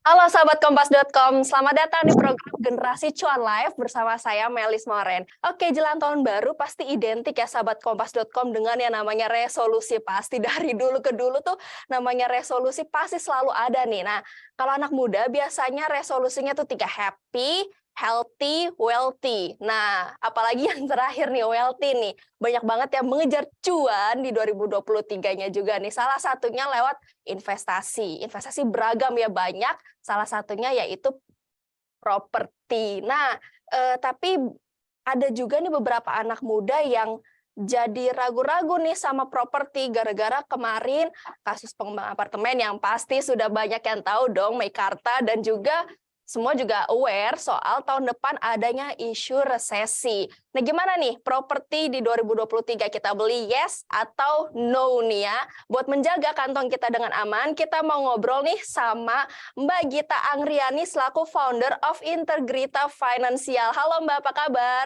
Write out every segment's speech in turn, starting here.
Halo sahabat Kompas.com, selamat datang di program Generasi Cuan Live bersama saya Melis Moren. Oke, jelang tahun baru pasti identik ya sahabat Kompas.com dengan yang namanya resolusi. Pasti dari dulu ke dulu tuh namanya resolusi pasti selalu ada nih. Nah, kalau anak muda biasanya resolusinya tuh 3, happy, healthy, wealthy. Nah, apalagi yang terakhir nih, wealthy nih. Banyak banget yang mengejar cuan di 2023-nya juga nih. Salah satunya lewat investasi. Investasi beragam ya, banyak. Salah satunya yaitu properti. Nah, tapi ada juga nih beberapa anak muda yang jadi ragu-ragu nih sama properti gara-gara kemarin kasus pengembangan apartemen yang pasti sudah banyak yang tahu dong, Meikarta, dan juga semua juga aware soal tahun depan adanya isu resesi. Nah, gimana nih properti di 2023 kita beli yes atau no nih ya? Buat menjaga kantong kita dengan aman, kita mau ngobrol nih sama Mbak Gita Angriani selaku founder of Integrita Financial. Halo Mbak, apa kabar?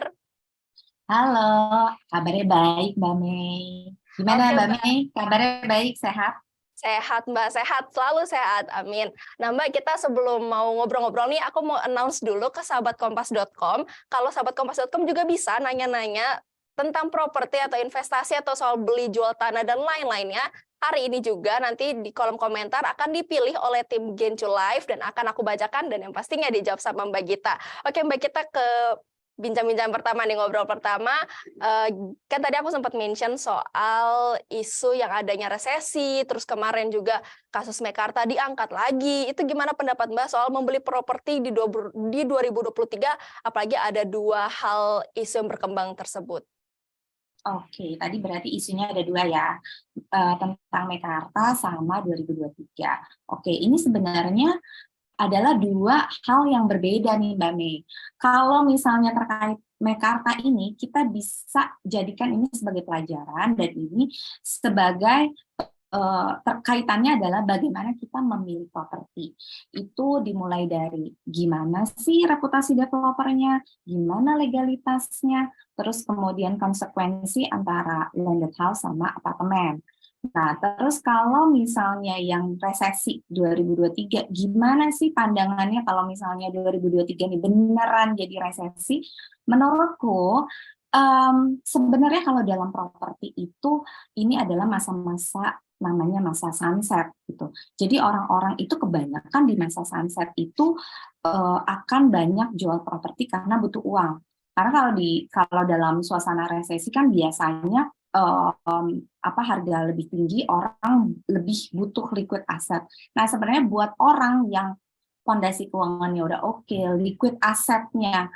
Halo, kabarnya baik Mbak Mei. Gimana Oke Mbak Mbak, Mei? Kabarnya baik, sehat? sehat Mbak, sehat, selalu sehat, amin. Nah Mbak, kita sebelum mau ngobrol-ngobrol nih, aku mau announce dulu ke sahabatkompas.com, kalau sahabatkompas.com juga bisa nanya-nanya tentang properti atau investasi atau soal beli jual tanah dan lain-lainnya. Hari ini juga nanti di kolom komentar akan dipilih oleh tim Gencu Live dan akan aku bacakan dan yang pastinya dijawab sama Mbak Gita. Oke Mbak, kita ke bincang-bincang pertama nih, ngobrol pertama. Kan tadi aku sempat mention soal isu yang adanya resesi, terus kemarin juga kasus Mekarta diangkat lagi. Itu gimana pendapat Mbak soal membeli properti di 2023, apalagi ada dua hal isu yang berkembang tersebut? Oke, tadi berarti isunya ada dua ya, tentang Mekarta sama 2023. Oke, ini sebenarnya adalah dua hal yang berbeda nih Mbak Mei. Kalau misalnya terkait Mekarta ini, kita bisa jadikan ini sebagai pelajaran dan ini sebagai terkaitannya adalah bagaimana kita memilih properti. Itu dimulai dari gimana sih reputasi developernya, gimana legalitasnya, terus kemudian konsekuensi antara landed house sama apartemen. Nah, terus kalau misalnya yang resesi 2023, gimana sih pandangannya kalau misalnya 2023 ini beneran jadi resesi? Menurutku, sebenarnya kalau dalam properti itu, ini adalah masa-masa namanya masa sunset gitu. Jadi orang-orang itu kebanyakan di masa sunset itu akan banyak jual properti karena butuh uang. Karena kalau dalam suasana resesi kan biasanya harga lebih tinggi, orang lebih butuh liquid asset. Nah, sebenarnya buat orang yang fondasi keuangannya udah oke, liquid asetnya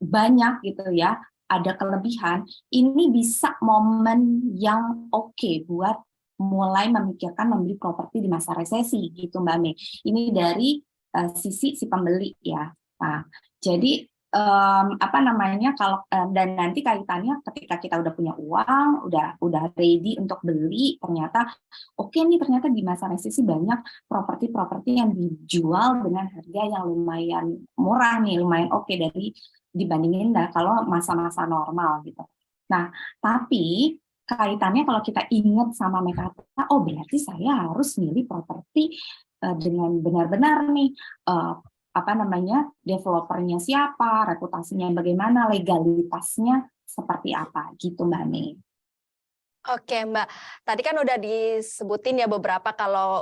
banyak gitu ya, ada kelebihan, ini bisa momen yang oke buat mulai memikirkan membeli properti di masa resesi gitu Mbak Mei. Ini dari sisi si pembeli ya. Nah, jadi dan nanti kaitannya ketika kita udah punya uang, udah ready untuk beli, ternyata oke nih, ternyata di masa resesi banyak properti-properti yang dijual dengan harga yang lumayan murah nih, lumayan oke dibandingin kalau masa-masa normal gitu. Nah, tapi kaitannya kalau kita ingat sama Mekarta, oh berarti saya harus milih properti dengan benar-benar nih developernya siapa, reputasinya bagaimana, legalitasnya seperti apa gitu Mbak Mei. Oke Mbak, tadi kan udah disebutin ya beberapa kalau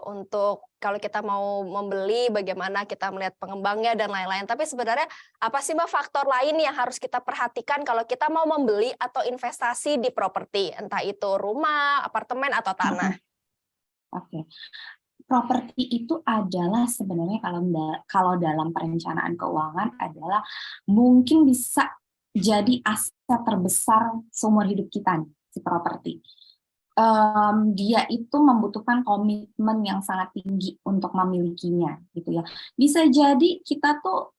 kita mau membeli bagaimana kita melihat pengembangnya dan lain-lain. Tapi sebenarnya apa sih Mbak faktor lain yang harus kita perhatikan kalau kita mau membeli atau investasi di properti, entah itu rumah, apartemen atau tanah? Oke, properti itu adalah sebenarnya kalau dalam perencanaan keuangan adalah mungkin bisa jadi aset terbesar seumur hidup kita nih, si properti. Dia itu membutuhkan komitmen yang sangat tinggi untuk memilikinya gitu ya. Bisa jadi kita tuh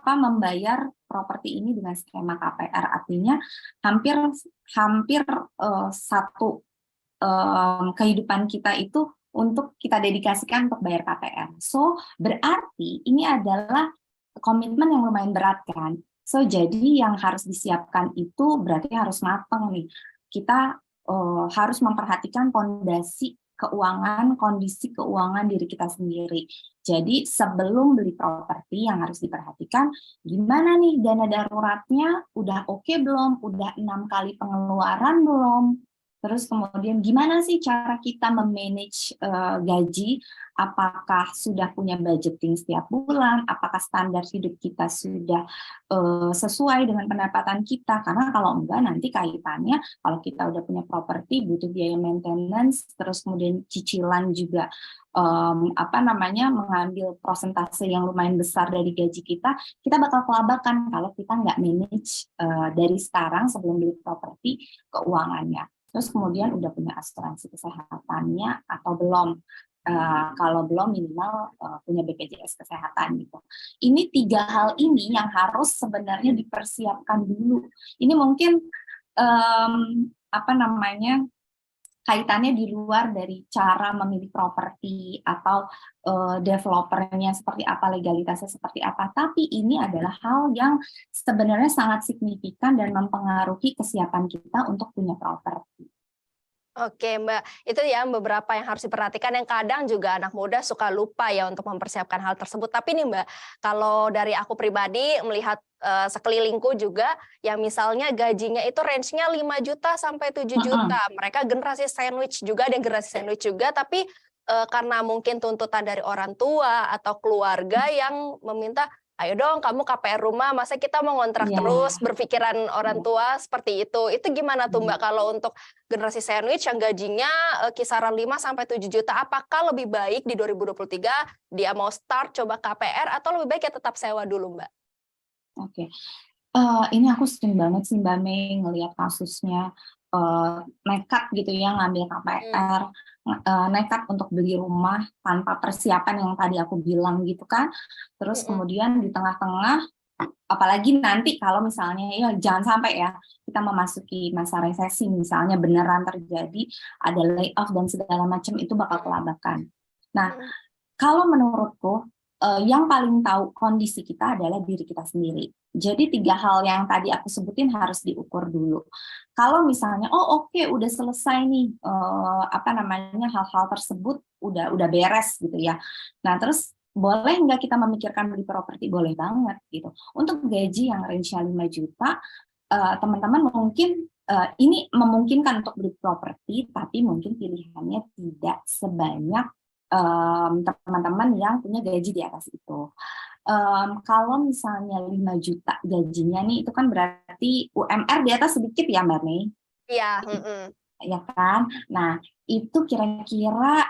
membayar properti ini dengan skema KPR, artinya hampir hampir satu kehidupan kita itu untuk kita dedikasikan untuk bayar KPR. So berarti ini adalah komitmen yang lumayan berat kan. So jadi yang harus disiapkan itu berarti harus matang nih. Kita harus memperhatikan fondasi keuangan, kondisi keuangan diri kita sendiri. Jadi sebelum beli properti yang harus diperhatikan, gimana nih dana daruratnya, udah oke belum? Udah 6 kali pengeluaran belum? Terus kemudian gimana sih cara kita memanage gaji? Apakah sudah punya budgeting setiap bulan? Apakah standar hidup kita sudah sesuai dengan pendapatan kita? Karena kalau enggak nanti kaitannya kalau kita udah punya properti butuh biaya maintenance, terus kemudian cicilan juga mengambil persentase yang lumayan besar dari gaji kita bakal kelabakan kalau kita nggak manage dari sekarang sebelum beli properti keuangannya. Terus kemudian udah punya asuransi kesehatannya atau belum? Kalau belum minimal punya BPJS kesehatan gitu. Ini 3 hal ini yang harus sebenarnya dipersiapkan dulu. Ini mungkin kaitannya di luar dari cara memilih properti atau developernya seperti apa, legalitasnya seperti apa. Tapi ini adalah hal yang sebenarnya sangat signifikan dan mempengaruhi kesiapan kita untuk punya properti. Oke Mbak, itu ya beberapa yang harus diperhatikan yang kadang juga anak muda suka lupa ya untuk mempersiapkan hal tersebut. Tapi nih Mbak, kalau dari aku pribadi melihat sekelilingku juga yang misalnya gajinya itu range-nya 5 juta sampai 7 juta. Mereka generasi sandwich juga, ada generasi sandwich juga, tapi karena mungkin tuntutan dari orang tua atau keluarga yang meminta, ayo dong kamu KPR rumah, masa kita mau ngontrak terus, berpikiran orang tua seperti itu. Itu gimana tuh Mbak kalau untuk generasi sandwich yang gajinya kisaran 5 sampai 7 juta, apakah lebih baik di 2023 dia mau start coba KPR atau lebih baik ya tetap sewa dulu Mbak? Oke. Ini aku sering banget sih Mbak Mei ngelihat kasusnya nekat gitu ya ngambil KPR, nekat untuk beli rumah tanpa persiapan yang tadi aku bilang gitu kan. Terus kemudian di tengah-tengah, apalagi nanti kalau misalnya ya jangan sampai ya kita memasuki masa resesi misalnya beneran terjadi ada layoff dan segala macam, itu bakal kelabakan. Nah, kalau menurutku yang paling tahu kondisi kita adalah diri kita sendiri. Jadi 3 hal yang tadi aku sebutin harus diukur dulu. Kalau misalnya, oke, udah selesai nih, hal-hal tersebut udah beres gitu ya. Nah terus boleh nggak kita memikirkan beli properti? Boleh banget gitu. Untuk gaji yang range-nya 5 juta, teman-teman mungkin ini memungkinkan untuk beli properti, tapi mungkin pilihannya tidak sebanyak teman-teman yang punya gaji di atas itu. Kalau misalnya 5 juta gajinya nih, itu kan berarti UMR di atas sedikit ya Mbak Mei? Iya. Ya kan? Nah, itu kira-kira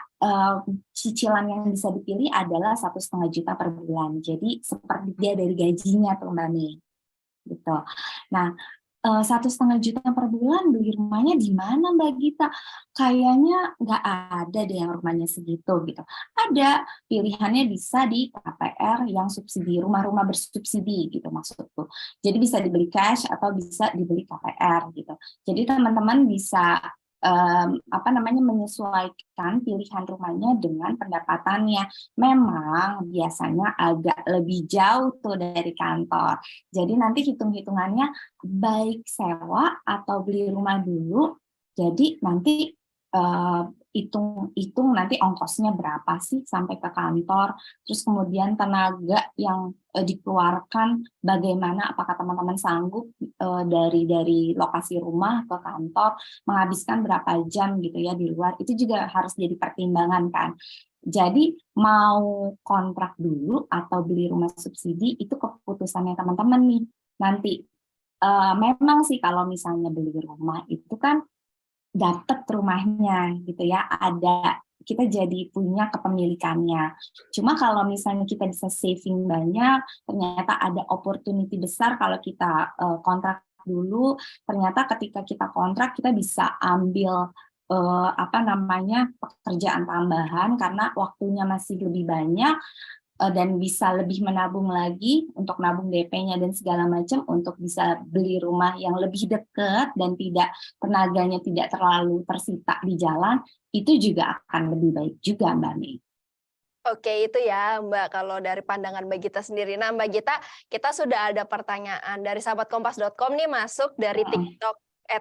cicilan yang bisa dipilih adalah 1,5 juta per bulan. Jadi sepertiga dari gajinya tuh Mbak Mei. Gitu. Nah, 1,5 juta per bulan beli rumahnya di mana Mbak Gita? Kayaknya nggak ada deh yang rumahnya segitu gitu. Ada, pilihannya bisa di KPR yang subsidi, rumah-rumah bersubsidi gitu maksudku. Jadi bisa dibeli cash atau bisa dibeli KPR gitu. Jadi teman-teman bisa menyesuaikan pilihan rumahnya dengan pendapatannya. Memang biasanya agak lebih jauh tuh dari kantor. Jadi nanti hitung-hitungannya baik sewa atau beli rumah dulu. Jadi nanti hitung nanti ongkosnya berapa sih sampai ke kantor, terus kemudian tenaga yang dikeluarkan bagaimana, apakah teman-teman sanggup dari lokasi rumah ke kantor menghabiskan berapa jam gitu ya di luar, itu juga harus jadi pertimbangan kan. Jadi mau kontrak dulu atau beli rumah subsidi itu keputusannya teman-teman nih nanti. Memang sih kalau misalnya beli rumah itu kan dapat rumahnya gitu ya, kita jadi punya kepemilikannya. Cuma kalau misalnya kita bisa saving banyak, ternyata ada opportunity besar kalau kita kontrak dulu, ternyata ketika kita kontrak kita bisa ambil pekerjaan tambahan karena waktunya masih lebih banyak, dan bisa lebih menabung lagi untuk nabung DP-nya dan segala macam untuk bisa beli rumah yang lebih dekat dan tenaganya tidak terlalu tersita di jalan, itu juga akan lebih baik juga Mbak Mei. Oke, itu ya Mbak, kalau dari pandangan Mbak Gita sendiri. Nah Mbak Gita, kita sudah ada pertanyaan dari sahabatkompas.com nih masuk dari TikTok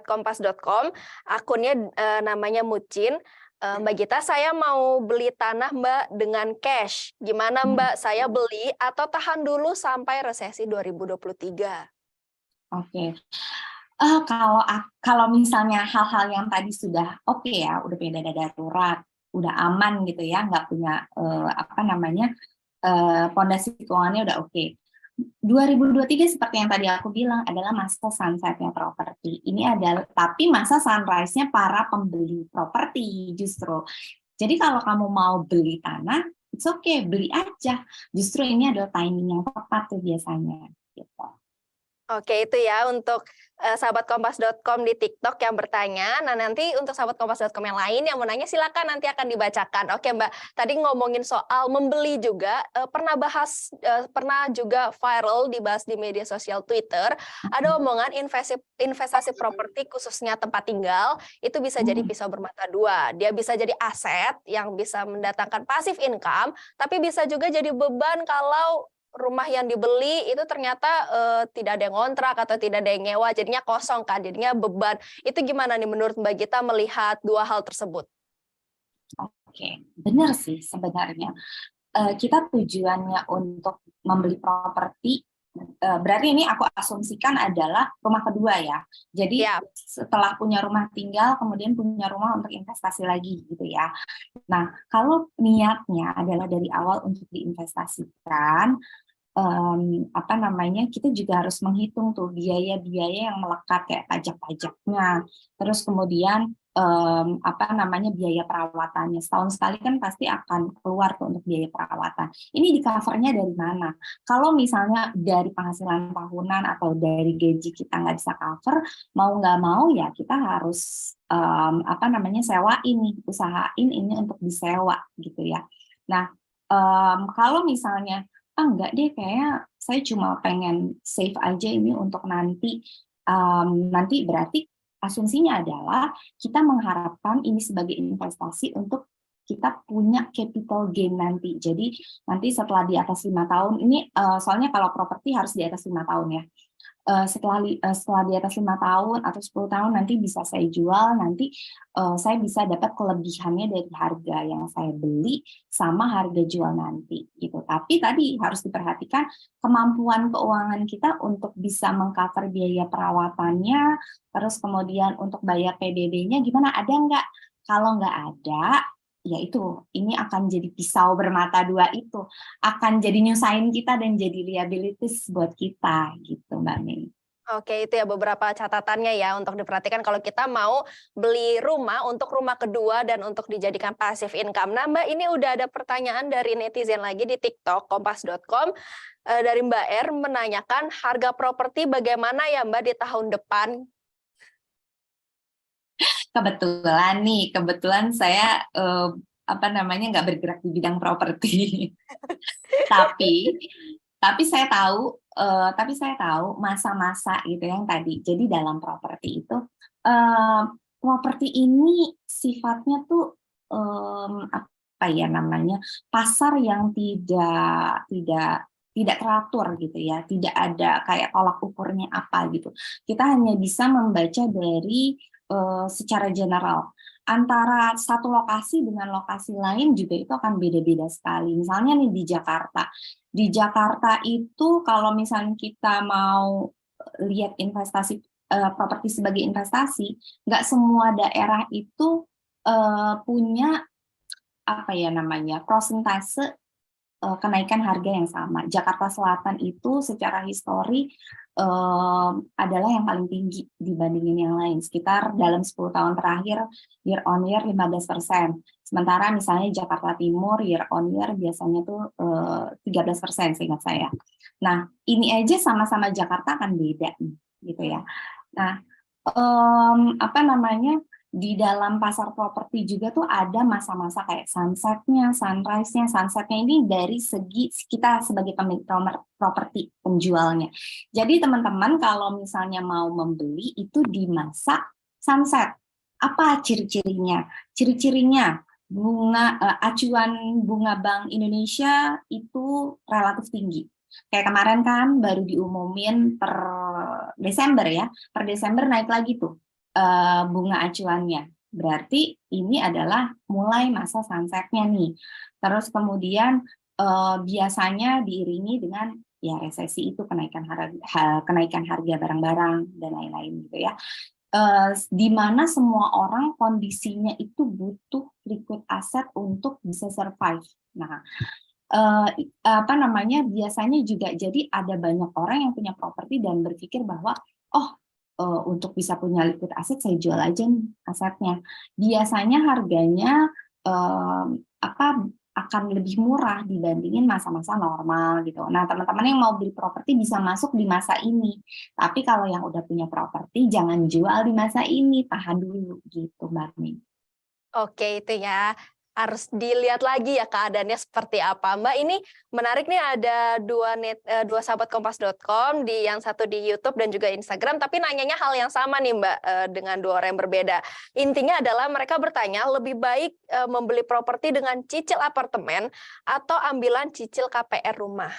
@kompas.com, akunnya namanya Mucin. Mbak Gita, saya mau beli tanah Mbak dengan cash. Gimana Mbak? Saya beli atau tahan dulu sampai resesi 2023? Oke. Kalau misalnya hal-hal yang tadi sudah oke ya, udah punya dana darurat, udah aman gitu ya, nggak punya pondasi keuangannya udah oke. 2023 seperti yang tadi aku bilang adalah masa sunsetnya properti. Ini adalah tapi masa sunrise-nya para pembeli properti justru. Jadi kalau kamu mau beli tanah, it's okay, beli aja. Justru ini adalah timing yang tepat tuh biasanya. Gitu. Oke, itu ya untuk sahabat kompas.com di TikTok yang bertanya. Nah, nanti untuk sahabat kompas.com yang lain yang mau nanya silakan nanti akan dibacakan. Oke, Mbak. Tadi ngomongin soal membeli juga pernah juga viral dibahas di media sosial Twitter. Ada omongan investasi properti khususnya tempat tinggal itu bisa jadi pisau bermata dua. Dia bisa jadi aset yang bisa mendatangkan passive income, tapi bisa juga jadi beban kalau rumah yang dibeli itu ternyata tidak ada yang ngontrak atau tidak ada yang nyewa, jadinya kosong kan, jadinya beban. Itu gimana nih menurut Mbak Gita melihat dua hal tersebut? Oke, benar sih sebenarnya. Kita tujuannya untuk membeli properti, berarti ini aku asumsikan adalah rumah kedua ya. Jadi setelah punya rumah tinggal, kemudian punya rumah untuk investasi lagi gitu ya. Nah, kalau niatnya adalah dari awal untuk diinvestasikan, kita juga harus menghitung tuh biaya-biaya yang melekat kayak pajak-pajaknya, terus kemudian biaya perawatannya. Setahun sekali kan pasti akan keluar tuh untuk biaya perawatan. Ini di covernya dari mana? Kalau misalnya dari penghasilan tahunan atau dari gaji kita nggak bisa cover, mau nggak mau ya kita harus sewain nih, usahain ini untuk disewa gitu ya. Nah, kalau misalnya enggak deh, kayak saya cuma pengen save aja ini untuk nanti. Nanti berarti asumsinya adalah kita mengharapkan ini sebagai investasi untuk kita punya capital gain nanti. Jadi nanti setelah di atas 5 tahun, ini soalnya kalau properti harus di atas 5 tahun ya. Setelah di atas 5 tahun atau 10 tahun nanti bisa saya jual, nanti saya bisa dapat kelebihannya dari harga yang saya beli sama harga jual nanti gitu. Tapi tadi harus diperhatikan kemampuan keuangan kita untuk bisa mengcover biaya perawatannya, terus kemudian untuk bayar PBB-nya gimana, ada nggak? Kalau nggak ada, ya itu, ini akan jadi pisau bermata dua, itu akan jadi nyusahin kita dan jadi liabilities buat kita gitu Mbak Mei. Oke, itu ya beberapa catatannya ya untuk diperhatikan kalau kita mau beli rumah untuk rumah kedua dan untuk dijadikan passive income. Nah Mbak, ini udah ada pertanyaan dari netizen lagi di TikTok kompas.com dari Mbak R menanyakan harga properti bagaimana ya Mbak di tahun depan? Kebetulan saya nggak bergerak di bidang properti. tapi saya tahu masa-masa gitu yang tadi. Jadi dalam properti itu properti ini sifatnya tuh pasar yang tidak teratur gitu ya, tidak ada kayak tolak ukurnya apa gitu. Kita hanya bisa membaca dari secara general. Antara satu lokasi dengan lokasi lain juga itu akan beda-beda sekali. Misalnya nih di Jakarta. Di Jakarta itu kalau misalnya kita mau lihat investasi properti sebagai investasi, nggak semua daerah itu punya prosentase kenaikan harga yang sama. Jakarta Selatan itu secara histori adalah yang paling tinggi dibandingin yang lain. Sekitar dalam 10 tahun terakhir, year on year 15%. Sementara misalnya Jakarta Timur, year on year biasanya tuh 13% seingat saya. Nah, ini aja sama-sama Jakarta akan beda, gitu ya. Nah, di dalam pasar properti juga tuh ada masa-masa kayak sunsetnya, sunrise-nya. Sunsetnya ini dari segi kita sebagai pemilik properti penjualnya. Jadi teman-teman kalau misalnya mau membeli itu di masa sunset. Apa ciri-cirinya? Ciri-cirinya acuan bunga Bank Indonesia itu relatif tinggi. Kayak kemarin kan baru diumumin per Desember ya. Per Desember naik lagi tuh bunga acuannya berarti ini adalah mulai masa sunset-nya nih. Terus kemudian biasanya diiringi dengan ya resesi itu kenaikan harga barang-barang dan lain-lain gitu ya. Di mana semua orang kondisinya itu butuh liquid asset untuk bisa survive. Nah, apa namanya, biasanya juga jadi ada banyak orang yang punya properti dan berpikir bahwa oh, untuk bisa punya liquid asset saya jual aja nih asetnya. Biasanya harganya apa akan lebih murah dibandingin masa-masa normal gitu. Nah, teman-teman yang mau beli properti bisa masuk di masa ini. Tapi kalau yang udah punya properti jangan jual di masa ini, tahan dulu gitu, Mbak Min. Oke, itu ya. Harus dilihat lagi ya keadaannya seperti apa. Mbak, ini menarik nih, ada dua sahabat kompas.com, yang satu di YouTube dan juga Instagram, tapi nanyanya hal yang sama nih Mbak, dengan dua orang yang berbeda. Intinya adalah mereka bertanya, lebih baik membeli properti dengan cicil apartemen atau ambilan cicil KPR rumah?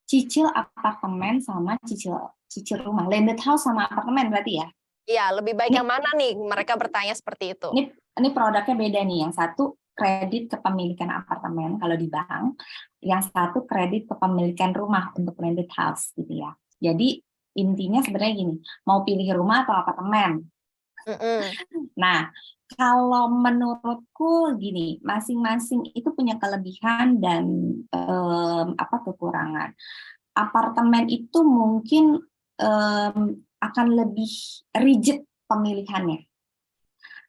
Cicil apartemen sama cicil rumah, landed house sama apartemen berarti ya? Iya, lebih baik Ini yang mana nih? Mereka bertanya seperti itu. ini produknya beda nih. Yang satu kredit kepemilikan apartemen kalau di bank, yang satu kredit kepemilikan rumah untuk landed house gitu ya. Jadi intinya sebenarnya gini, mau pilih rumah atau apartemen. Nah, kalau menurutku gini, masing-masing itu punya kelebihan dan kekurangan. Apartemen itu mungkin akan lebih rigid pemilihannya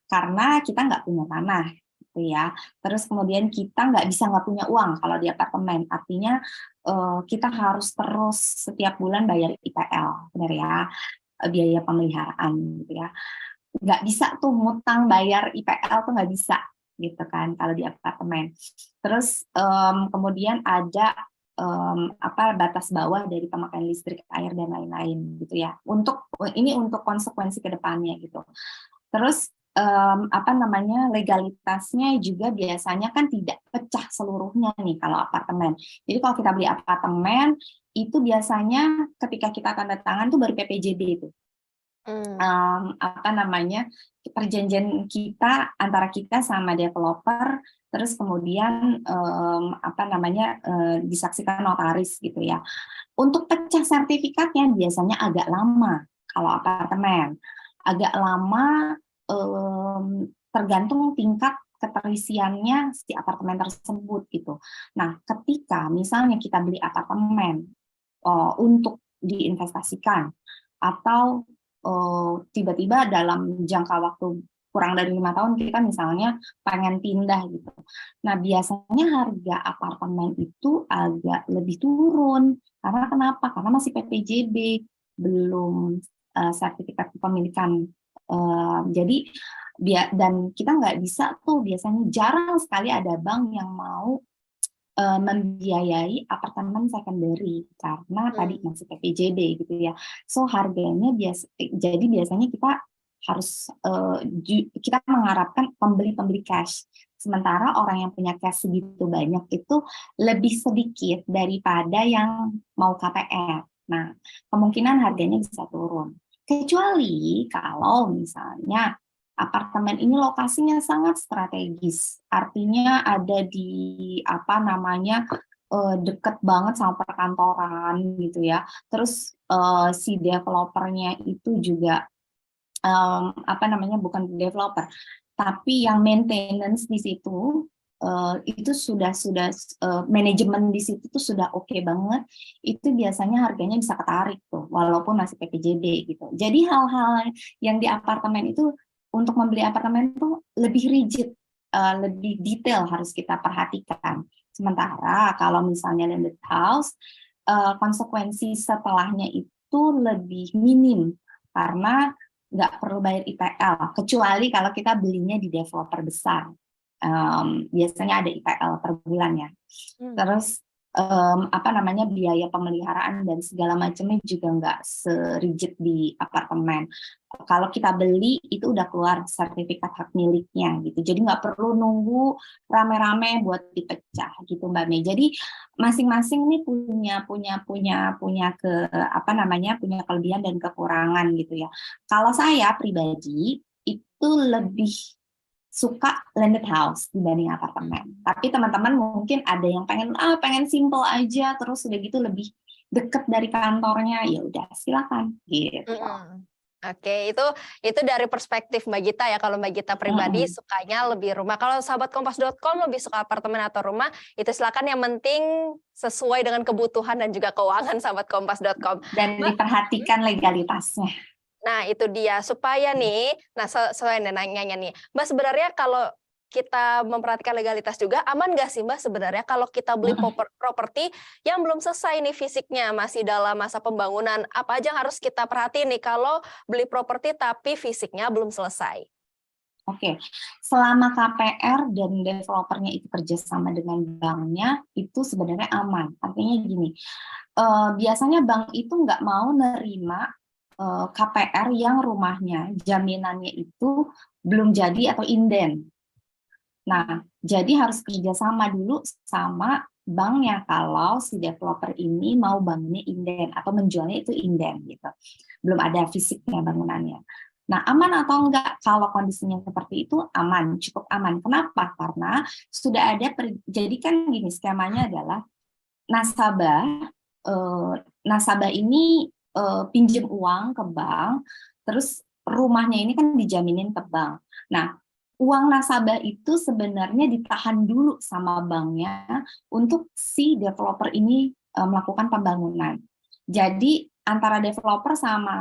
karena kita nggak punya tanah gitu ya. Terus kemudian kita nggak punya uang kalau di apartemen. Artinya kita harus terus setiap bulan bayar IPL, benar ya, biaya pemeliharaan gitu ya. Nggak bisa tuh ngutang bayar IPL tuh nggak bisa gitu kan kalau di apartemen. Terus kemudian ada batas bawah dari pemakaian listrik, air dan lain-lain gitu ya. Untuk konsekuensi ke depannya gitu. Terus legalitasnya juga biasanya kan tidak pecah seluruhnya nih kalau apartemen. Jadi kalau kita beli apartemen itu biasanya ketika kita tanda tangan tuh baru PPJB itu. Perjanjian kita antara kita sama developer, terus kemudian disaksikan notaris gitu ya. Untuk pecah sertifikatnya biasanya agak lama kalau apartemen, agak lama tergantung tingkat keterisiannya si apartemen tersebut gitu. Nah, ketika misalnya kita beli apartemen untuk diinvestasikan atau tiba-tiba dalam jangka waktu kurang dari 5 tahun kita misalnya pengen pindah gitu. Nah, biasanya harga apartemen itu agak lebih turun. Karena kenapa? Karena masih PPJB, belum sertifikat kepemilikan. Jadi dan kita nggak bisa tuh, biasanya jarang sekali ada bank yang mau membiayai apartemen secondary karena tadi masih PPJB gitu ya. So harganya jadi biasanya kita harus kita mengharapkan pembeli cash. Sementara orang yang punya cash segitu banyak itu lebih sedikit daripada yang mau KPR. Nah, kemungkinan harganya bisa turun. Kecuali kalau misalnya apartemen ini lokasinya sangat strategis, artinya ada di deket banget sama perkantoran gitu ya. Terus si developernya itu juga bukan developer, tapi yang maintenance di situ itu sudah manajemen di situ tuh sudah oke banget, itu biasanya harganya bisa ketarik tuh walaupun masih PPJB gitu. Jadi hal-hal yang di apartemen itu, untuk membeli apartemen itu lebih rigid, lebih detail harus kita perhatikan. Sementara kalau misalnya landed house, konsekuensi setelahnya itu lebih minim karena nggak perlu bayar IPL, kecuali kalau kita belinya di developer besar. Biasanya ada IPL per bulan ya. Terus biaya pemeliharaan dan segala macamnya juga nggak serigid di apartemen. Kalau kita beli itu udah keluar sertifikat hak miliknya gitu, jadi nggak perlu nunggu rame-rame buat dipecah gitu Mbak Mei. Jadi masing-masing nih punya kelebihan dan kekurangan gitu ya. Kalau saya pribadi itu lebih suka landed house dibanding apartemen. Tapi teman-teman mungkin ada yang pengen simple aja, terus udah gitu lebih deket dari kantornya, ya udah silakan gitu. Oke, itu dari perspektif Mbak Gita ya. Kalau Mbak Gita pribadi sukanya lebih rumah. Kalau sahabat Kompas.com lebih suka apartemen atau rumah, itu silakan, yang penting sesuai dengan kebutuhan dan juga keuangan sahabat Kompas.com. Dan diperhatikan legalitasnya. Nah, itu dia. Supaya nih, sesuai nanyanya nih, Mbak, sebenarnya kalau kita memperhatikan legalitas juga, aman nggak sih Mbak sebenarnya kalau kita beli properti yang belum selesai nih fisiknya, masih dalam masa pembangunan? Apa aja yang harus kita perhatiin nih kalau beli properti tapi fisiknya belum selesai? Oke, selama KPR dan developernya itu kerjasama dengan banknya, itu sebenarnya aman. Artinya gini, biasanya bank itu nggak mau nerima KPR yang rumahnya, jaminannya itu belum jadi atau inden. Nah, jadi harus kerjasama dulu sama banknya kalau si developer ini mau bangunnya inden atau menjualnya itu inden gitu. Belum ada fisiknya bangunannya. Nah, aman atau enggak kalau kondisinya seperti itu? Aman, cukup aman. Kenapa? Karena sudah ada, jadi kan gini, skemanya adalah nasabah ini pinjam uang ke bank, terus rumahnya ini kan dijaminin ke bank. Nah, uang nasabah itu sebenarnya ditahan dulu sama banknya untuk si developer ini melakukan pembangunan. Jadi antara developer sama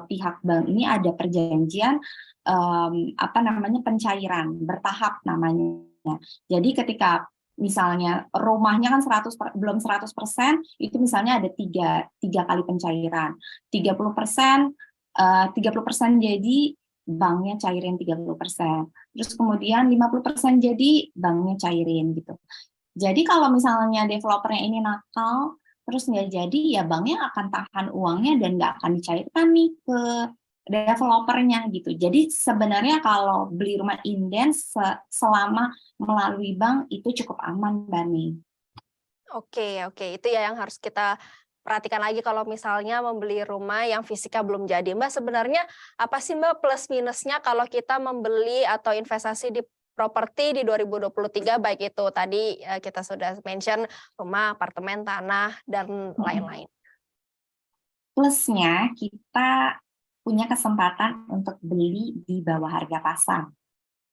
pihak bank ini ada perjanjian pencairan bertahap namanya. Jadi ketika misalnya rumahnya kan belum 100%, itu misalnya ada tiga kali pencairan. 30% jadi banknya cairin 30%. Terus kemudian 50% jadi banknya cairin gitu. Jadi kalau misalnya developernya ini nakal, terus nggak jadi, ya banknya akan tahan uangnya dan nggak akan dicairkan nih ke developernya gitu. Jadi sebenarnya kalau beli rumah inden selama melalui bank itu cukup aman, Bani. Oke, itu ya yang harus kita perhatikan lagi kalau misalnya membeli rumah yang fisiknya belum jadi. Mbak, sebenarnya apa sih Mbak plus minusnya kalau kita membeli atau investasi di properti di 2023, baik itu tadi kita sudah mention rumah, apartemen, tanah, dan lain-lain? Plusnya kita punya kesempatan untuk beli di bawah harga pasar.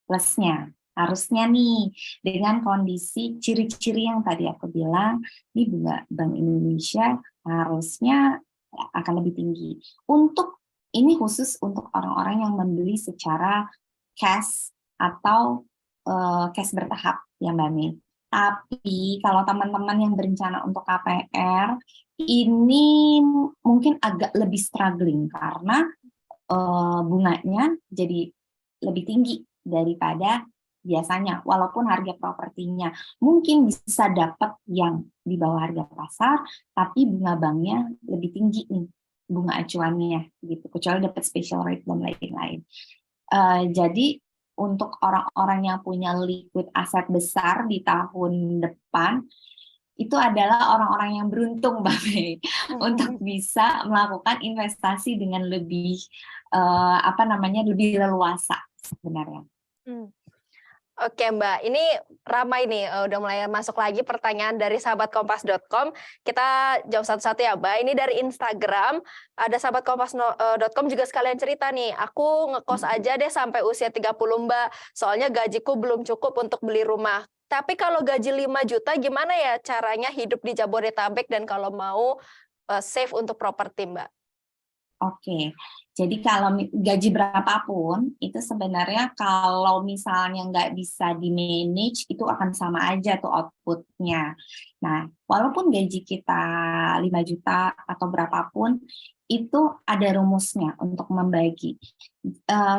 Plusnya, harusnya nih dengan kondisi ciri-ciri yang tadi aku bilang, ini bunga Bank Indonesia harusnya akan lebih tinggi. Ini khusus untuk orang-orang yang membeli secara cash atau cash bertahap ya Mbak Mei. Tapi kalau teman-teman yang berencana untuk KPR, ini mungkin agak lebih struggling karena bunganya jadi lebih tinggi daripada biasanya. Walaupun harga propertinya mungkin bisa dapat yang di bawah harga pasar, tapi bunga banknya lebih tinggi nih, bunga acuannya gitu. Kecuali dapat special rate dan lain-lain. Jadi untuk orang-orang yang punya liquid aset besar di tahun depan, itu adalah orang-orang yang beruntung, Mbak Mei, untuk bisa melakukan investasi dengan lebih lebih leluasa sebenarnya. Oke Mbak, ini ramai nih, udah mulai masuk lagi pertanyaan dari sahabat Kompas.com. Kita jawab satu-satu ya Mbak. Ini dari Instagram, ada sahabat Kompas.com juga sekalian cerita nih, aku ngekos aja deh sampai usia 30 Mbak, soalnya gajiku belum cukup untuk beli rumah. Tapi kalau gaji 5 juta gimana ya caranya hidup di Jabodetabek dan kalau mau save untuk properti Mbak? Oke, jadi kalau gaji berapapun, itu sebenarnya kalau misalnya nggak bisa di-manage, itu akan sama aja tuh output-nya. Nah, walaupun gaji kita 5 juta atau berapapun, itu ada rumusnya untuk membagi.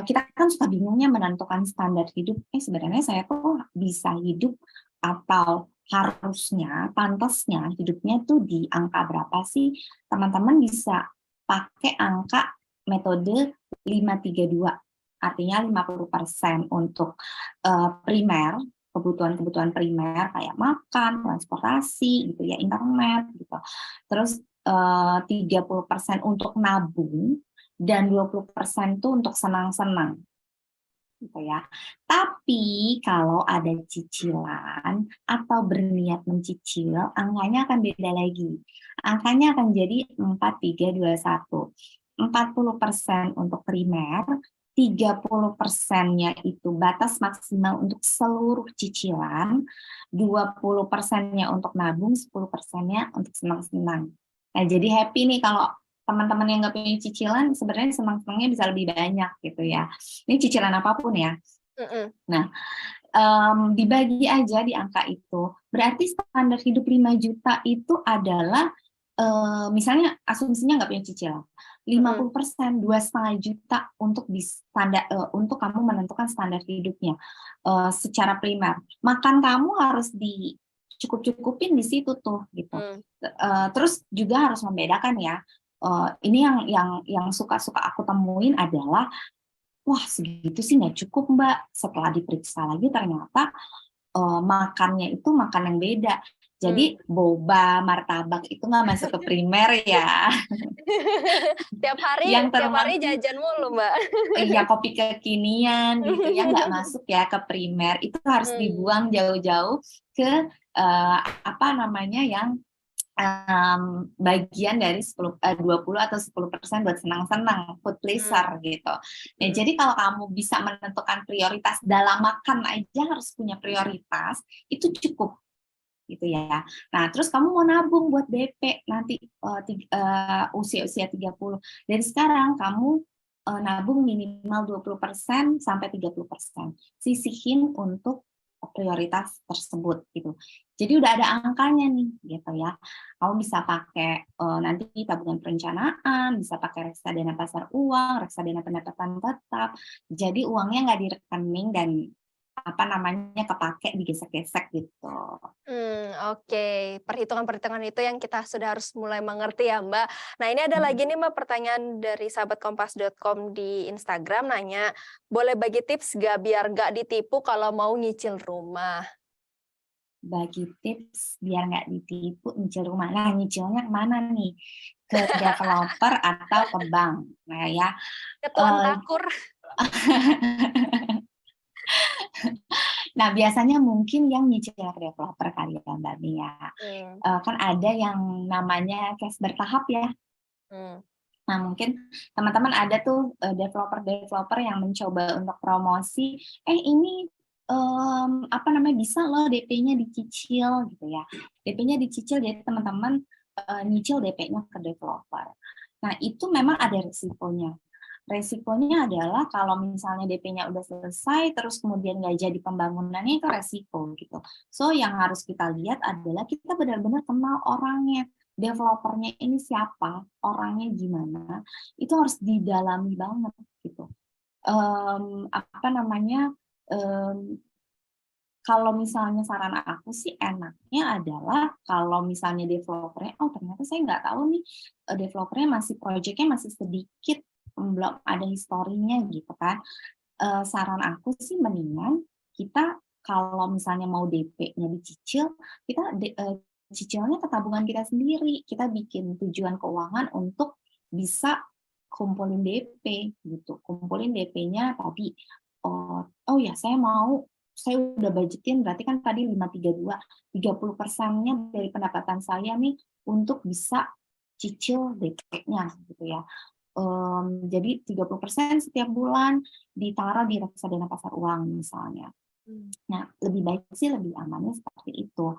Kita kan suka bingungnya menentukan standar hidup, sebenarnya saya tuh bisa hidup atau harusnya, pantasnya hidupnya tuh di angka berapa sih? Teman-teman bisa pakai angka metode 532, artinya 50% untuk primer, kebutuhan-kebutuhan primer kayak makan, transportasi, gitu ya, internet, gitu. Terus 30% untuk nabung dan 20% itu untuk senang-senang. gitu ya. Tapi kalau ada cicilan atau berniat mencicil, angkanya akan beda lagi. Angkanya akan jadi 4, 3, 2, 1. 40% untuk primer, 30%-nya itu batas maksimal untuk seluruh cicilan, 20%-nya untuk nabung, 10%-nya untuk senang-senang. Nah, jadi happy nih kalau teman-teman yang nggak punya cicilan, sebenarnya senang-senangnya bisa lebih banyak gitu ya. Ini cicilan apapun ya. Nah, dibagi aja di angka itu. Berarti standar hidup 5 juta itu adalah, misalnya asumsinya nggak punya cicilan. 50%, 2,5 juta untuk untuk kamu menentukan standar hidupnya secara primer. Makan kamu harus dicukup-cukupin di situ tuh gitu. Terus juga harus membedakan ya. Ini yang suka-suka aku temuin adalah, wah segitu sih nggak cukup Mbak. Setelah diperiksa lagi ternyata makannya itu makan yang beda. Jadi boba, martabak itu nggak masuk ke primer ya. Tiap hari jajan mulu Mbak. Ya kopi kekinian gitu ya nggak masuk ya ke primer. Itu harus dibuang jauh-jauh ke apa namanya yang bagian dari 20 atau 10% buat senang-senang, food pleaser gitu. Nah, jadi kalau kamu bisa menentukan prioritas dalam makan aja harus punya prioritas, itu cukup gitu ya. Nah, terus kamu mau nabung buat DP nanti usia-usia 30. Dari sekarang kamu nabung minimal 20% sampai 30%. Sisihin untuk prioritas tersebut gitu. Jadi udah ada angkanya nih gitu ya. Kamu bisa pakai nanti tabungan perencanaan, bisa pakai reksadana pasar uang, reksadana pendapatan tetap. Jadi uangnya nggak di rekening dan apa namanya kepake digesek-gesek gitu. Oke. Perhitungan-perhitungan itu yang kita sudah harus mulai mengerti ya Mbak. Nah ini ada lagi nih Mbak pertanyaan dari sahabatkompas.com di Instagram nanya, boleh bagi tips gak biar gak ditipu kalau mau nyicil rumah? Bagi tips biar nggak ditipu nyicil rumah. Nah, nyicilnya kemana nih? Ke developer atau ke bank? Nah ya. Ke Tuan Takur. Nah, biasanya mungkin yang nyicil ke developer kali ya Mbak Mia. Kan ada yang namanya cash bertahap ya. Nah, mungkin teman-teman ada tuh developer-developer yang mencoba untuk promosi, ini apa namanya bisa loh DP-nya dicicil gitu ya. DP-nya dicicil jadi teman-teman nyicil DP-nya ke developer. Nah, itu memang ada risikonya. Resikonya adalah kalau misalnya DP-nya udah selesai, terus kemudian nggak jadi pembangunannya, itu resiko gitu. So, yang harus kita lihat adalah kita benar-benar kenal orangnya, developernya ini siapa, orangnya gimana, itu harus didalami banget gitu. Apa namanya, kalau misalnya saran aku sih enaknya adalah kalau misalnya developernya, oh ternyata saya nggak tahu nih, developernya proyeknya masih sedikit, belum ada historinya gitu kan. Saran aku sih mendingan kita kalau misalnya mau DP-nya dicicil, kita cicilnya ke tabungan kita sendiri. Kita bikin tujuan keuangan untuk bisa kumpulin DP gitu. Kumpulin DP-nya tadi. Oh ya saya udah budgetin berarti kan tadi 532, 30%-nya dari pendapatan saya nih untuk bisa cicil DP-nya gitu ya. Jadi 30% setiap bulan ditaruh di reksadana pasar uang misalnya. Nah, lebih baik sih lebih amannya seperti itu.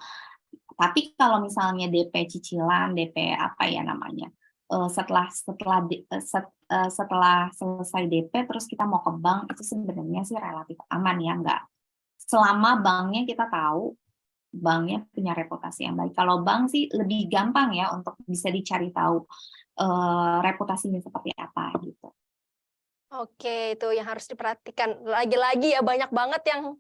Tapi kalau misalnya DP cicilan, DP apa ya namanya, setelah selesai DP terus kita mau ke bank itu sebenarnya sih relatif aman ya, nggak selama banknya kita tahu banknya punya reputasi yang baik. Kalau bank sih lebih gampang ya untuk bisa dicari tahu reputasinya seperti apa gitu. Oke, itu yang harus diperhatikan. Lagi-lagi ya banyak banget yang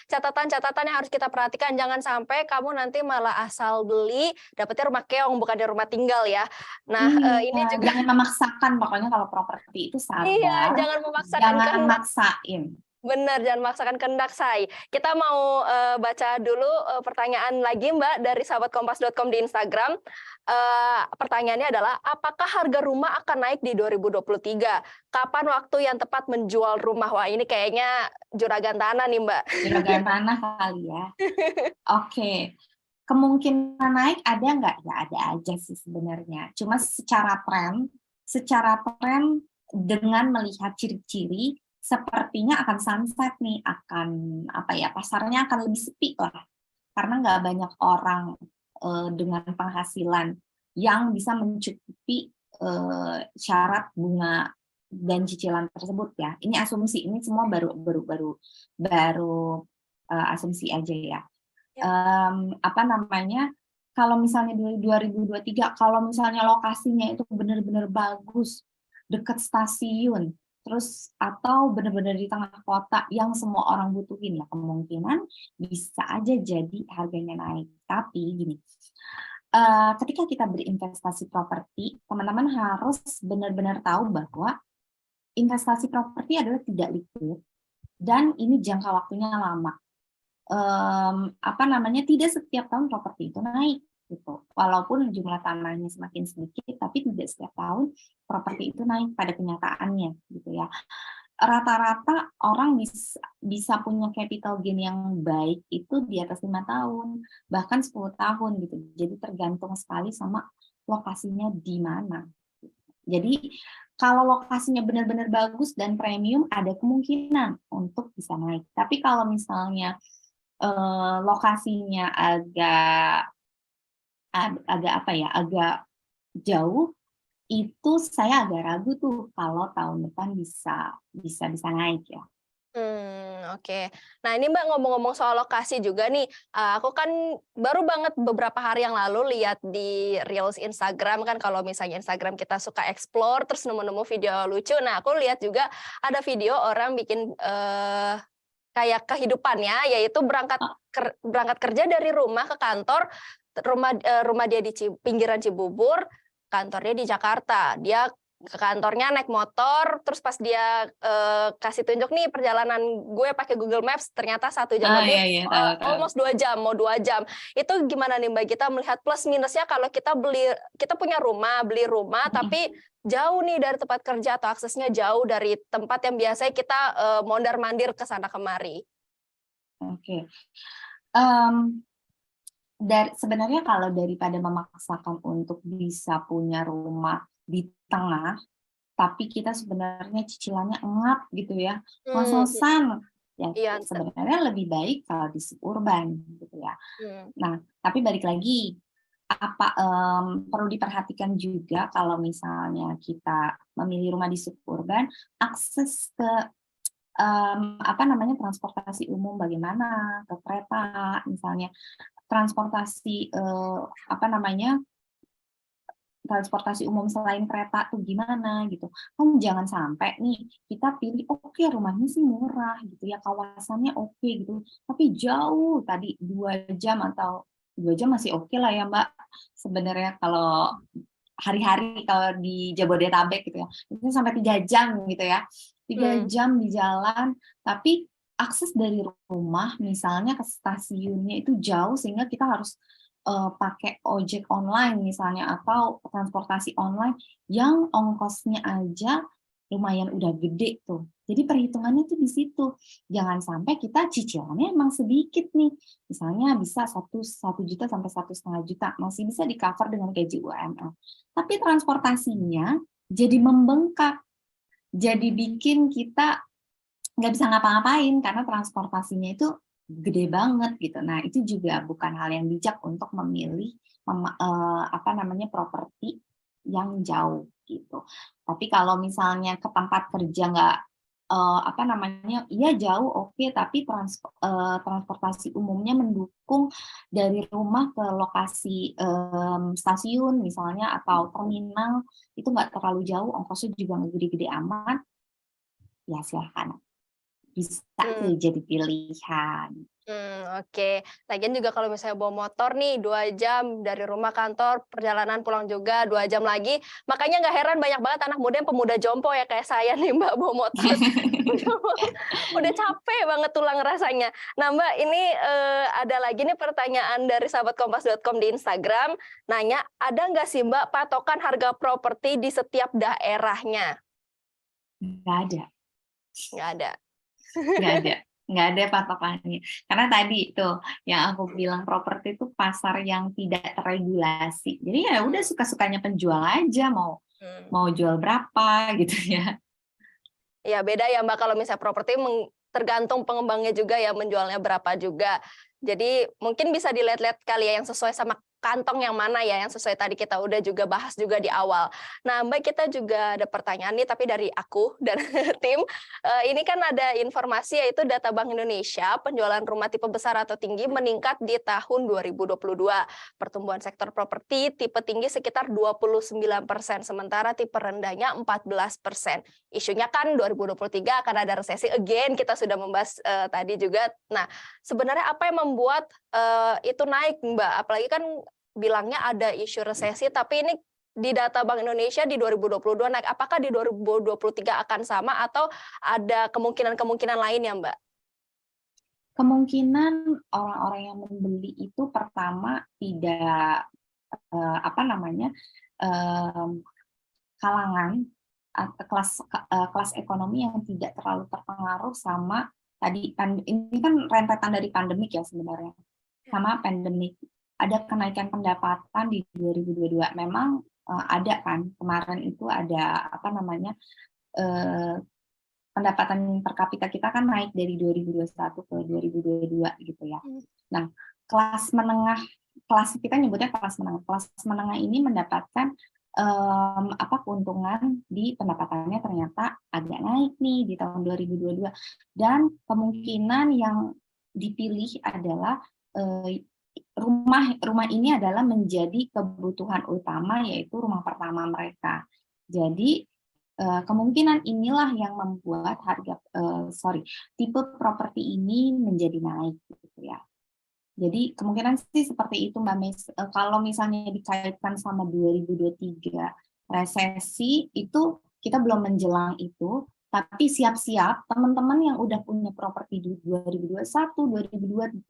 catatan-catatan yang harus kita perhatikan. Jangan sampai kamu nanti malah asal beli, dapetnya rumah keong bukan di rumah tinggal ya. Nah, ini juga jangan memaksakan pokoknya kalau properti itu sabar. iya, jangan memaksakan Jangan kehendak. maksain. Benar, jangan memaksakan kehendak, Say. Kita mau baca dulu pertanyaan lagi, Mbak, dari sahabatkompas.com di Instagram. Pertanyaannya adalah, apakah harga rumah akan naik di 2023? Kapan waktu yang tepat menjual rumah? Wah, ini kayaknya juragan tanah nih, Mbak. Juragan tanah kali ya. Oke, kemungkinan naik ada nggak? Ya ada aja sih sebenarnya. Cuma secara tren dengan melihat ciri-ciri, sepertinya akan sunset nih, akan apa ya, pasarnya akan lebih sepi lah, karena nggak banyak orang dengan penghasilan yang bisa mencukupi syarat bunga dan cicilan tersebut ya. Ini asumsi, ini semua baru asumsi aja ya. Ya. Apa namanya, kalau misalnya di 2023, kalau misalnya lokasinya itu benar-benar bagus, dekat stasiun, terus atau benar-benar di tengah kota yang semua orang butuhin, ya kemungkinan bisa aja jadi harganya naik. Tapi gini, ketika kita berinvestasi properti, teman-teman harus benar-benar tahu bahwa investasi properti adalah tidak liquid dan ini jangka waktunya lama. Apa namanya, tidak setiap tahun properti itu naik gitu. Walaupun jumlah tanahnya semakin sedikit, tapi tidak setiap tahun properti itu naik pada kenyataannya gitu ya. Rata-rata orang bisa punya capital gain yang baik itu di atas 5 tahun, bahkan 10 tahun gitu. Jadi tergantung sekali sama lokasinya di mana. Jadi kalau lokasinya benar-benar bagus dan premium, ada kemungkinan untuk bisa naik. Tapi kalau misalnya lokasinya agak jauh, itu saya agak ragu tuh kalau tahun depan bisa naik ya. Oke. Nah, ini Mbak ngomong-ngomong soal lokasi juga nih, aku kan baru banget beberapa hari yang lalu lihat di reels Instagram kan, kalau misalnya Instagram kita suka explore terus nemu-nemu video lucu. Nah, aku lihat juga ada video orang bikin kayak kehidupannya, yaitu berangkat kerja dari rumah ke kantor, rumah dia di pinggiran Cibubur, kantornya di Jakarta. Dia ke kantornya naik motor, terus pas dia kasih tunjuk nih perjalanan gue pakai Google Maps, ternyata 1 jam lebih, Iya, tahu. almost 2 jam, mau 2 jam. Itu gimana nih Mbak, kita melihat plus minusnya kalau kita punya rumah, beli rumah, tapi jauh nih dari tempat kerja atau aksesnya jauh dari tempat yang biasanya kita mondar-mandir ke sana kemari. Oke. Sebenarnya kalau daripada memaksakan untuk bisa punya rumah di tengah, tapi kita sebenarnya cicilannya engap gitu ya, ngos-ngosan, ya Iya. sebenarnya lebih baik kalau di suburban gitu ya. Nah, tapi balik lagi, perlu diperhatikan juga kalau misalnya kita memilih rumah di suburban, akses ke transportasi umum bagaimana, ke kereta misalnya, transportasi transportasi umum selain kereta tuh gimana gitu. Kan jangan sampai nih kita pilih oke rumahnya sih murah gitu ya, kawasannya oke gitu, tapi jauh tadi 2 jam atau 2 jam masih oke lah ya Mbak. Sebenarnya kalau hari-hari kalau di Jabodetabek gitu ya, itu sampai 3 jam gitu ya. 3 jam di jalan, tapi akses dari rumah misalnya ke stasiunnya itu jauh sehingga kita harus pakai ojek online misalnya atau transportasi online yang ongkosnya aja lumayan udah gede tuh. Jadi perhitungannya tuh di situ. Jangan sampai kita cicilannya emang sedikit nih. Misalnya bisa 1 juta sampai 1,5 juta, masih bisa di-cover dengan gaji UMR. Tapi transportasinya jadi membengkak. Jadi bikin kita nggak bisa ngapa-ngapain karena transportasinya itu gede banget gitu. Nah, itu juga bukan hal yang bijak untuk memilih properti yang jauh gitu. Tapi kalau misalnya ke tempat kerja nggak iya jauh oke, tapi transportasi umumnya mendukung dari rumah ke lokasi stasiun misalnya atau terminal itu nggak terlalu jauh, ongkosnya juga nggak gede-gede amat, ya silahkan. Bisa tuh jadi pilihan. Oke, lagian juga kalau misalnya bawa motor nih 2 jam dari rumah kantor, perjalanan pulang juga 2 jam lagi, makanya nggak heran banyak banget anak muda yang pemuda jompo ya kayak saya nih Mbak, bawa motor udah capek banget tulang rasanya. Nah Mbak, ini, ada lagi nih pertanyaan dari sahabat kompas.com di Instagram, nanya, ada nggak sih Mbak patokan harga properti di setiap daerahnya? Nggak ada. Nggak ada. Nggak ada, nggak ada patokannya. Karena tadi itu yang aku bilang properti itu pasar yang tidak terregulasi. Jadi ya udah suka-sukanya penjual aja mau Hmm. mau jual berapa gitu ya. Ya beda ya Mbak kalau misalnya properti tergantung pengembangnya juga ya menjualnya berapa juga. Jadi mungkin bisa dilihat-lihat kali ya yang sesuai sama kantong yang mana ya, yang sesuai tadi kita udah juga bahas juga di awal. Nah Mbak, kita juga ada pertanyaan nih tapi dari aku dan tim. Ini kan ada informasi yaitu data Bank Indonesia, penjualan rumah tipe besar atau tinggi meningkat di tahun 2022. Pertumbuhan sektor properti tipe tinggi sekitar 29%, sementara tipe rendahnya 14%. Isunya kan 2023 akan ada resesi again, kita sudah membahas tadi juga. Nah, sebenarnya apa yang membuat itu naik, Mbak? Apalagi kan bilangnya ada isu resesi, tapi ini di data Bank Indonesia di 2022 naik. Apakah di 2023 akan sama atau ada kemungkinan-kemungkinan lain ya, Mbak? Kemungkinan orang-orang yang membeli itu pertama tidak apa namanya kalangan atau kelas ekonomi yang tidak terlalu terpengaruh sama tadi ini kan rentetan dari pandemik ya sebenarnya, sama pandemik. Ada kenaikan pendapatan di 2022. Memang ada kan kemarin itu ada apa namanya pendapatan per kapita kita kan naik dari 2021 ke 2022 gitu ya. Nah, kelas menengah, kita nyebutnya kelas menengah. Kelas menengah ini mendapatkan apa keuntungan di pendapatannya ternyata agak naik nih di tahun 2022, dan kemungkinan yang dipilih adalah rumah ini adalah menjadi kebutuhan utama, yaitu rumah pertama mereka. Jadi kemungkinan inilah yang membuat harga tipe properti ini menjadi naik gitu ya. Jadi kemungkinan sih seperti itu Mbak Mes. Kalau misalnya dikaitkan sama 2023 resesi itu kita belum menjelang itu, tapi siap-siap teman-teman yang udah punya properti di 2021,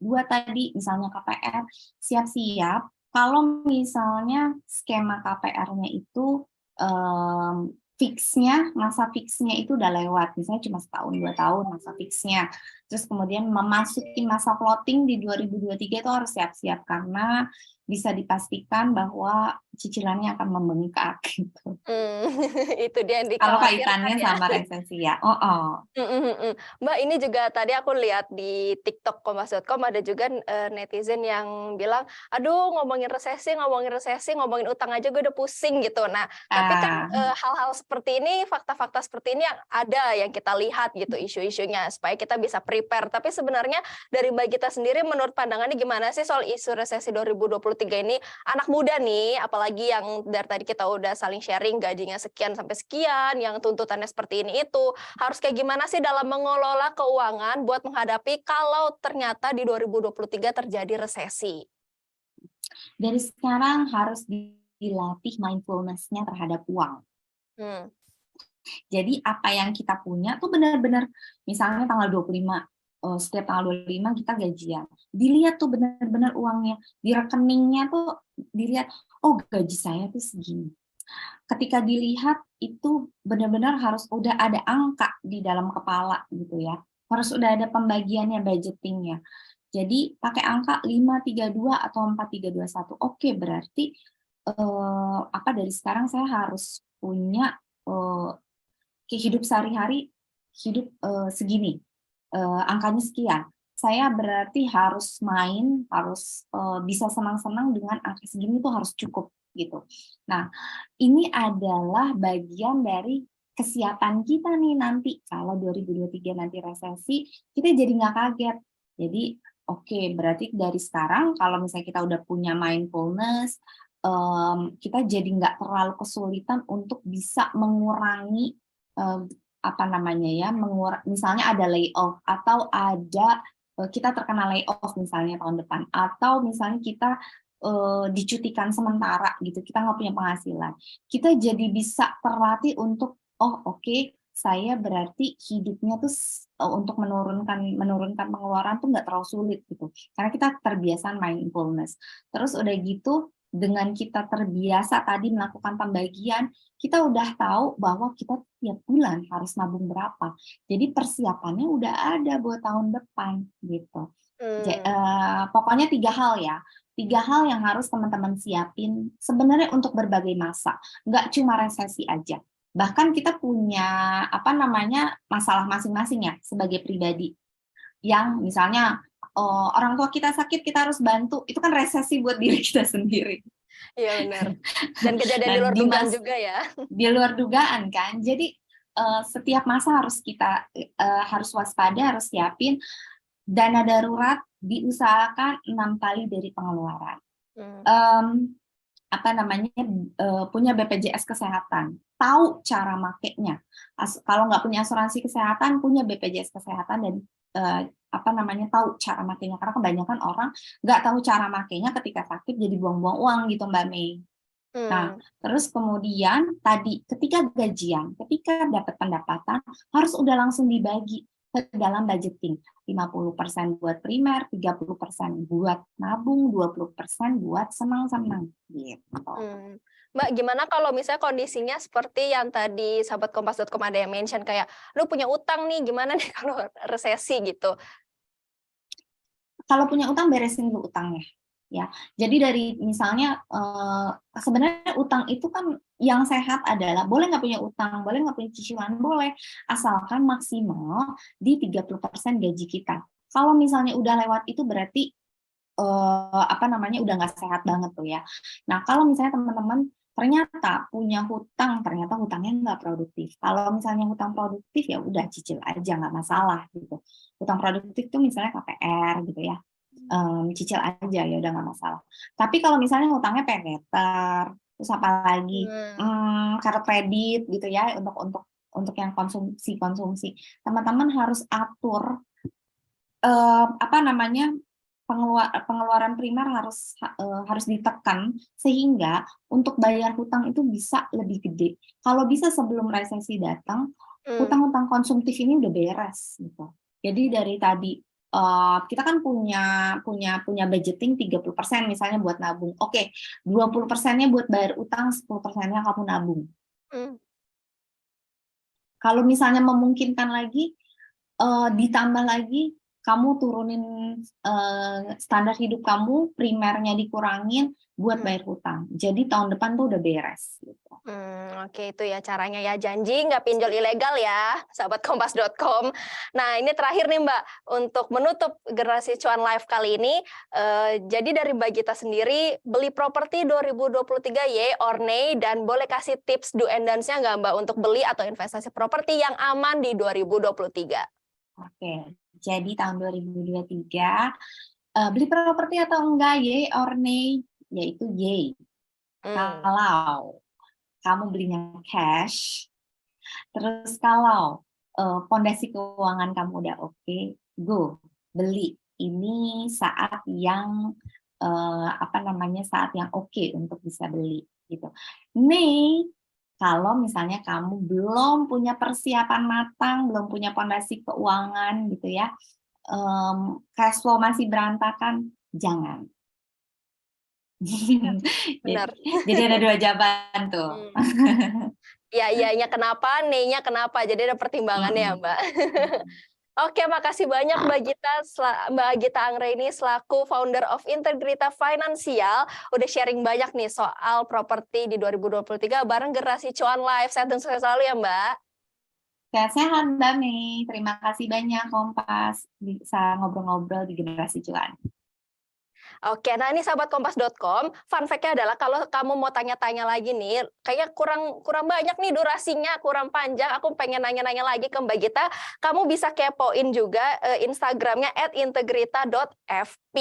2022 tadi misalnya KPR, siap-siap kalau misalnya skema KPR-nya itu masa fixnya itu udah lewat, misalnya cuma setahun 2 tahun masa fixnya, terus kemudian memasuki masa floating di 2023 itu harus siap-siap karena bisa dipastikan bahwa cicilannya akan membengkak gitu. Itu dia yang Kalau dikhawatirkan kaitannya ya. sama resesi ya. Oh. Mbak, ini juga tadi aku lihat di TikTok kompas.com ada juga netizen yang bilang, aduh ngomongin resesi, ngomongin utang aja gue udah pusing gitu. Nah, tapi kan hal-hal seperti ini, fakta-fakta seperti ini yang ada yang kita lihat gitu isu-isunya supaya kita bisa prepare. Tapi sebenarnya dari Mbak Gita sendiri menurut pandangannya gimana sih soal isu resesi 2023 ini? Anak muda nih, apalagi yang dari tadi kita udah saling sharing gajinya sekian sampai sekian, yang tuntutannya seperti ini itu, harus kayak gimana sih dalam mengelola keuangan buat menghadapi kalau ternyata di 2023 terjadi resesi? Dari sekarang harus dilatih mindfulness-nya terhadap uang. Jadi apa yang kita punya tuh benar-benar, misalnya tanggal 25, setiap tanggal 25 kita gajian. Dilihat tuh benar-benar uangnya, di rekeningnya tuh dilihat, oh gaji saya tuh segini. Ketika dilihat itu benar-benar harus udah ada angka di dalam kepala gitu ya. Harus udah ada pembagiannya, budgetingnya. Jadi pakai angka 532 atau 4321. Oke, berarti dari sekarang saya harus punya hidup sehari-hari hidup segini, angkanya sekian. Saya berarti harus bisa senang-senang dengan angka segini tuh harus cukup gitu. Nah, ini adalah bagian dari kesiapan kita nih nanti kalau 2023 nanti resesi, kita jadi nggak kaget. Jadi oke, berarti dari sekarang kalau misalnya kita udah punya mindfulness, kita jadi nggak terlalu kesulitan untuk bisa mengurangi misalnya ada layoff atau ada kita terkena layoff misalnya tahun depan, atau misalnya kita dicutikan sementara gitu, kita nggak punya penghasilan, kita jadi bisa terlatih untuk oke, saya berarti hidupnya tuh untuk menurunkan pengeluaran tuh nggak terlalu sulit gitu, karena kita terbiasa mindfulness. Terus udah gitu, dengan kita terbiasa tadi melakukan pembagian, kita udah tahu bahwa kita tiap bulan harus nabung berapa. Jadi persiapannya udah ada buat tahun depan gitu. Pokoknya 3 hal ya. 3 hal yang harus teman-teman siapin sebenarnya untuk berbagai masa, nggak cuma resesi aja. Bahkan kita punya masalah masing-masing ya sebagai pribadi. Yang misalnya orang tua kita sakit, kita harus bantu, itu kan resesi buat diri kita sendiri. Iya benar. Dan kejadian di luar dugaan juga ya. Di luar dugaan kan. Jadi setiap masa harus kita harus waspada, harus siapin. Dana darurat diusahakan 6 kali dari pengeluaran. Punya BPJS Kesehatan, tahu cara makainya. Kalau nggak punya asuransi kesehatan, punya BPJS Kesehatan dan tahu cara makainya. Karena kebanyakan orang nggak tahu cara makainya, ketika sakit jadi buang-buang uang gitu Mbak Mei. Nah, terus kemudian tadi ketika gajian, ketika dapat pendapatan, harus udah langsung dibagi ke dalam budgeting. 50% buat primer, 30% buat nabung, 20% buat senang-senang gitu. Mbak, gimana kalau misalnya kondisinya seperti yang tadi sahabat kompas.com ada yang mention kayak lu punya utang nih, gimana nih kalau resesi gitu? Kalau punya utang, beresin dulu utangnya. Ya, jadi dari misalnya sebenarnya utang itu kan yang sehat adalah boleh nggak punya utang, boleh nggak punya cicilan, boleh, asalkan maksimal di 30% gaji kita. Kalau misalnya udah lewat itu berarti udah nggak sehat banget tuh ya. Nah, kalau misalnya teman-teman ternyata punya hutang, ternyata hutangnya nggak produktif. Kalau misalnya hutang produktif ya udah cicil aja, nggak masalah gitu. Hutang produktif tuh misalnya KPR gitu ya. Cicil aja ya udah nggak masalah. Tapi kalau misalnya hutangnya paylater, terus apa lagi kartu kredit gitu ya, untuk yang konsumsi, teman-teman harus atur pengeluaran primer harus ditekan sehingga untuk bayar hutang itu bisa lebih gede. Kalau bisa sebelum resesi datang, hutang-hutang konsumtif ini udah beres gitu. Jadi dari tadi kita kan punya budgeting 30% misalnya buat nabung. Oke, 20%-nya buat bayar utang, 10%-nya kamu nabung. Kalau misalnya memungkinkan lagi, ditambah lagi, kamu turunin standar hidup kamu, primernya dikurangin buat bayar hutang. Jadi tahun depan tuh udah beres. Gitu. Oke, itu ya caranya ya. Janji nggak pinjol ilegal ya, sahabat kompas.com. Nah, ini terakhir nih Mbak, untuk menutup Generasi Cuan Live kali ini, jadi dari Mbak Gita sendiri, beli properti 2023 yay or nay, dan boleh kasih tips do and don'ts-nya nggak Mbak untuk beli atau investasi properti yang aman di 2023? Oke, jadi tahun 2023, beli properti atau enggak, yay or nay? Yaitu yay. Kalau kamu belinya cash, terus kalau fondasi keuangan kamu udah oke, go, beli. Ini saat yang saat yang oke untuk bisa beli gitu. Nih, kalau misalnya kamu belum punya persiapan matang, belum punya fondasi keuangan gitu ya, cash flow masih berantakan, jangan. Benar. Jadi ada 2 jawaban tuh. Ya, iya-nya kenapa, nay-nya kenapa. Jadi ada pertimbangannya ya, Mbak. Oke, makasih banyak Mbak Gita Anggraini selaku founder of Integrita Financial udah sharing banyak nih soal properti di 2023 bareng Generasi Cuan Live. Sehat dan sukses selalu ya Mbak. Sehat-sehat Mbak Mei. Terima kasih banyak Kompas bisa ngobrol-ngobrol di Generasi Cuan. Oke, nah ini sahabat kompas.com, fun fact-nya adalah kalau kamu mau tanya-tanya lagi nih, kayaknya kurang banyak nih durasinya, kurang panjang, aku pengen nanya-nanya lagi ke Mbak Gita, kamu bisa kepoin juga Instagramnya @integrita.fp,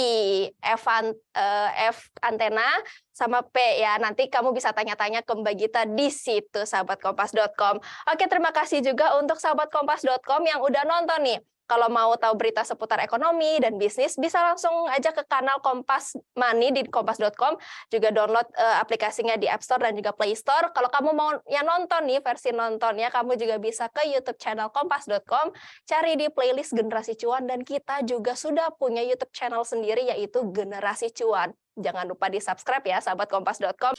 F antena sama P ya, nanti kamu bisa tanya-tanya ke Mbak Gita di situ, sahabat kompas.com. Oke, terima kasih juga untuk sahabat kompas.com yang udah nonton nih. Kalau mau tahu berita seputar ekonomi dan bisnis, bisa langsung aja ke kanal Kompas Money di kompas.com, juga download aplikasinya di App Store dan juga Play Store. Kalau kamu mau yang nonton nih, versi nontonnya, kamu juga bisa ke YouTube channel kompas.com, cari di playlist Generasi Cuan, dan kita juga sudah punya YouTube channel sendiri yaitu Generasi Cuan. Jangan lupa di-subscribe ya, sahabat kompas.com.